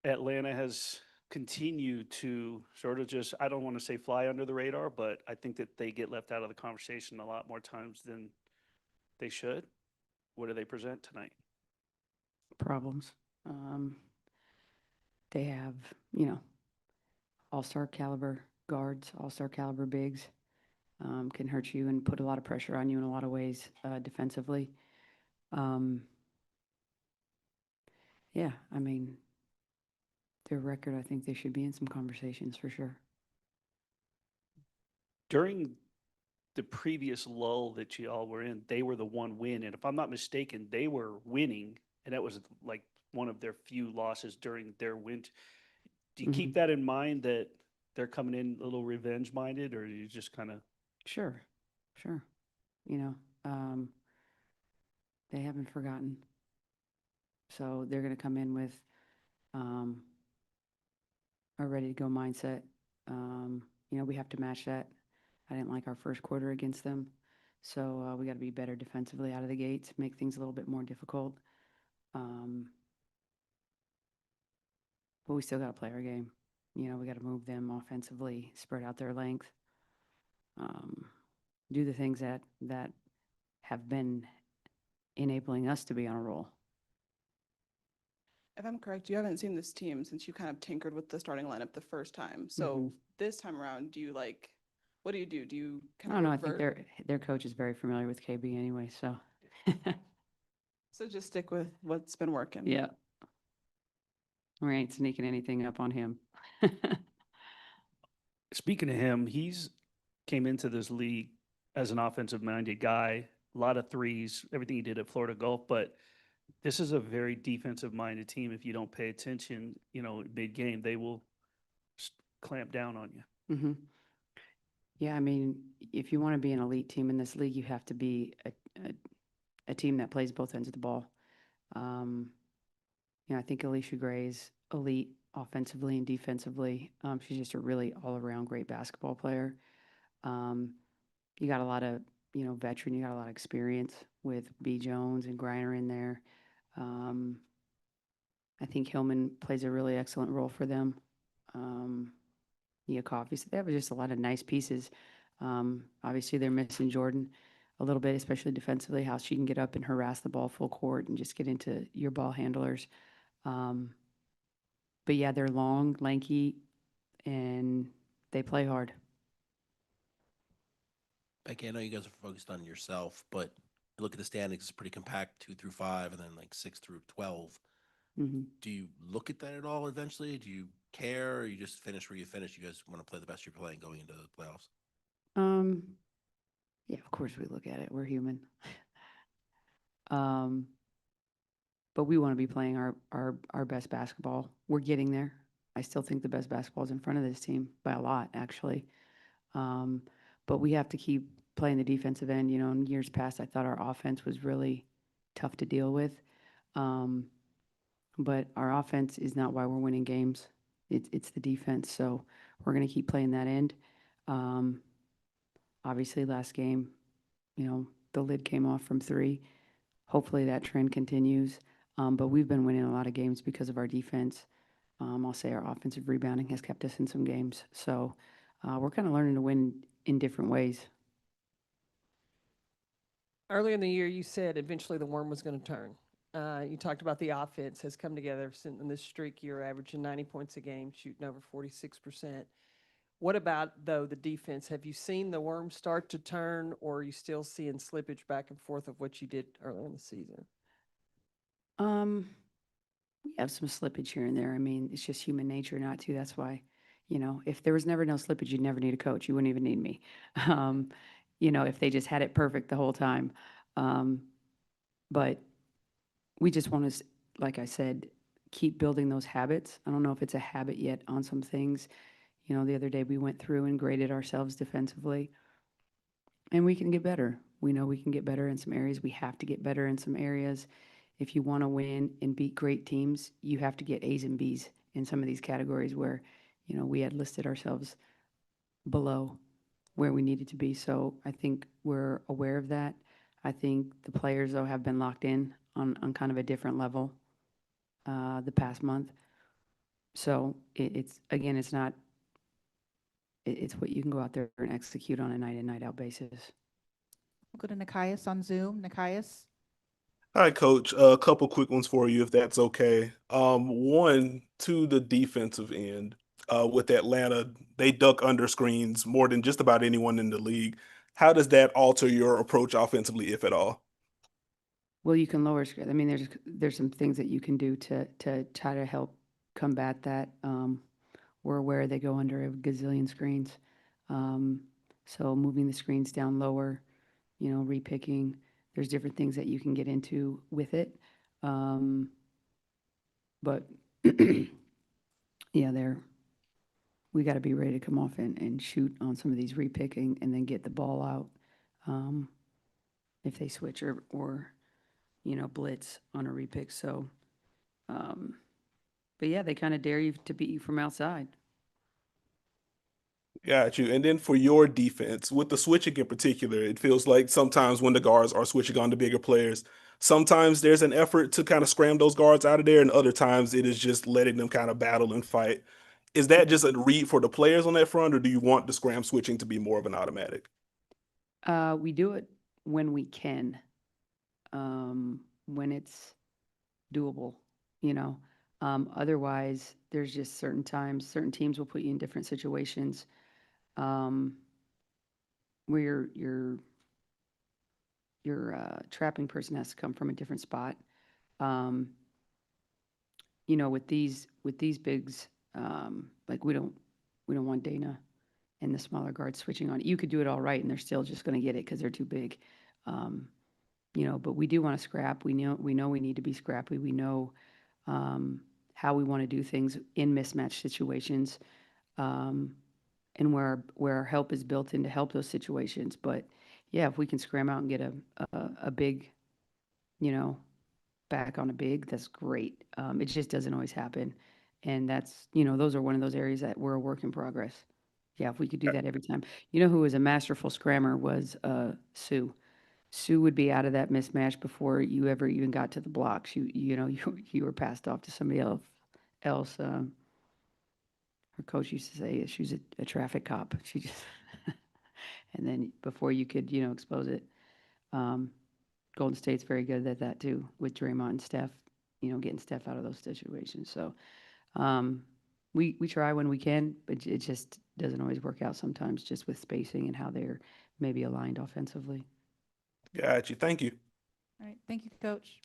Atlanta has continued to sort of just, I don't want to say fly under the radar, but I think that they get left out of the conversation a lot more times than they should. What do they present tonight? Problems. Um, they have, you know, all-star caliber guards, all-star caliber bigs. Can hurt you and put a lot of pressure on you in a lot of ways defensively. Um, yeah, I mean, their record, I think they should be in some conversations for sure. During the previous lull that you all were in, they were the one win. And if I'm not mistaken, they were winning, and that was like one of their few losses during their win. Do you keep Hmm. that in mind that they're coming in a little revenge minded, or you just kind of Sure, sure. You know, um, they haven't forgotten. So they're going to come in with um, a ready to go mindset. We have to match that. I didn't like our first quarter against them. So we got to be better defensively out of the gates, make things a little bit more difficult. Um, but we still got to play our game. We got to move them offensively, spread out their length, um, do the things that have been enabling us to be on a roll. If I'm correct, you haven't seen this team since you kind of tinkered with the starting lineup the first time. Hmm. So this time around, do you like, what do you do? Do you kind I of don't know. I think revert? their coach is very familiar with KB anyway. So So just stick with what's been working. yeah, we ain't sneaking anything up on him. speaking of him, he's came into this league as an offensive minded guy, a lot of threes, everything he did at Florida Gulf, but this is a very defensive minded team. If you don't pay attention, mid game, they will clamp down on you. Hmm. Yeah, I mean, if you want to be an elite team in this league, you have to be a, a team that plays both ends of the ball. Um, I think Alicia Gray is elite offensively and defensively. She's just a really all around great basketball player. Um, you got a lot of, veteran, you got a lot of experience with B. Jones and Griner in there. Um, I think Hillman plays a really excellent role for them. Um, Coffee. So they have just a lot of nice pieces. Obviously, they're missing Jordan a little bit, especially defensively, how she can get up and harass the ball full court and just get into your ball handlers. Um, but yeah, they're long, lanky, and they play hard. Becky, I know you guys are focused on yourself, but you look at the standings, it's pretty compact 2 through 5, and then like 6 through 12. Hmm. Do you look at that at all eventually? Do you care, or you just finish where you finish? You guys want to play the best you're playing going into the playoffs? Um, yeah, of course we look at it. We're human. Um, but we want to be playing our best basketball. We're getting there. I still think the best basketball is in front of this team by a lot, actually. Um, but we have to keep playing the defensive end. In years past, I thought our offense was really tough to deal with. Um, but our offense is not why we're winning games. It's the defense. So we're going to keep playing that end. Um, Obviously, last game, the lid came off from three. Hopefully that trend continues. But we've been winning a lot of games because of our defense. I'll say our offensive rebounding has kept us in some games. So we're kind of learning to win in different ways. Earlier in the year, you said eventually the worm was going to turn. You talked about the offense has come together since in this streak. You're averaging 90 points a game, shooting over 46%. What about, though, the defense? Have you seen the worm start to turn, or are you still seeing slippage back and forth of what you did earlier in the season? Um, we have some slippage here and there. I mean, it's just human nature not to. That's why, if there was never no slippage, you'd never need a coach. You wouldn't even need me. Um, if they just had it perfect the whole time. Um, but we just want to, like I said, keep building those habits. I don't know if it's a habit yet on some things. The other day we went through and graded ourselves defensively, and we can get better. We know we can get better in some areas. We have to get better in some areas. If you want to win and beat great teams, you have to get A's and B's in some of these categories where, we had listed ourselves below where we needed to be. So I think we're aware of that. I think the players, though, have been locked in on kind of a different level the past month. So it's, again, it's not, it's what you can go out there and execute on a night in, night out basis. We'll go to Nikias on Zoom. Nikias? Hi, Coach. A couple quick ones for you, if that's okay. One, to the defensive end, with Atlanta, they duck under screens more than just about anyone in the league. How does that alter your approach offensively, if at all? Well, you can lower, I mean, there's some things that you can do to try to help combat that. We're aware they go under a gazillion screens. So moving the screens down lower, repicking, there's different things that you can get into with it. But yeah, we got to be ready to come off and shoot on some of these repicking and then get the ball out. If they switch or blitz on a repick. So, but yeah, they kind of dare you to beat you from outside. Got you. And then for your defense, with the switching in particular, it feels like sometimes when the guards are switching on to bigger players, sometimes there's an effort to kind of scram those guards out of there, and other times it is just letting them kind of battle and fight. Is that just a read for the players on that front, or do you want the scram switching to be more of an automatic? We do it when we can, when it's doable, you know. Otherwise, there's just certain times, certain teams will put you in different situations where your trapping person has to come from a different spot. With these bigs, like we don't want Dana and the smaller guards switching on. You could do it all right, and they're still just going to get it because they're too big. But we do want to scrap. We know we need to be scrappy. We know how we want to do things in mismatch situations, and where our help is built in to help those situations. But yeah, if we can scram out and get a big, back on a big, that's great. It just doesn't always happen, and that's those are one of those areas that we're a work in progress. Yeah, if we could do that every time. Who was a masterful scrammer was Sue. Sue would be out of that mismatch before you ever even got to the blocks. You were passed off to somebody else. Her coach used to say she was a traffic cop. She just and then before you could expose it. Golden State's very good at that too, with Draymond and Steph. Getting Steph out of those situations. So we try when we can, but it just doesn't always work out sometimes, just with spacing and how they're maybe aligned offensively. Got you. Thank you. All right, thank you, Coach.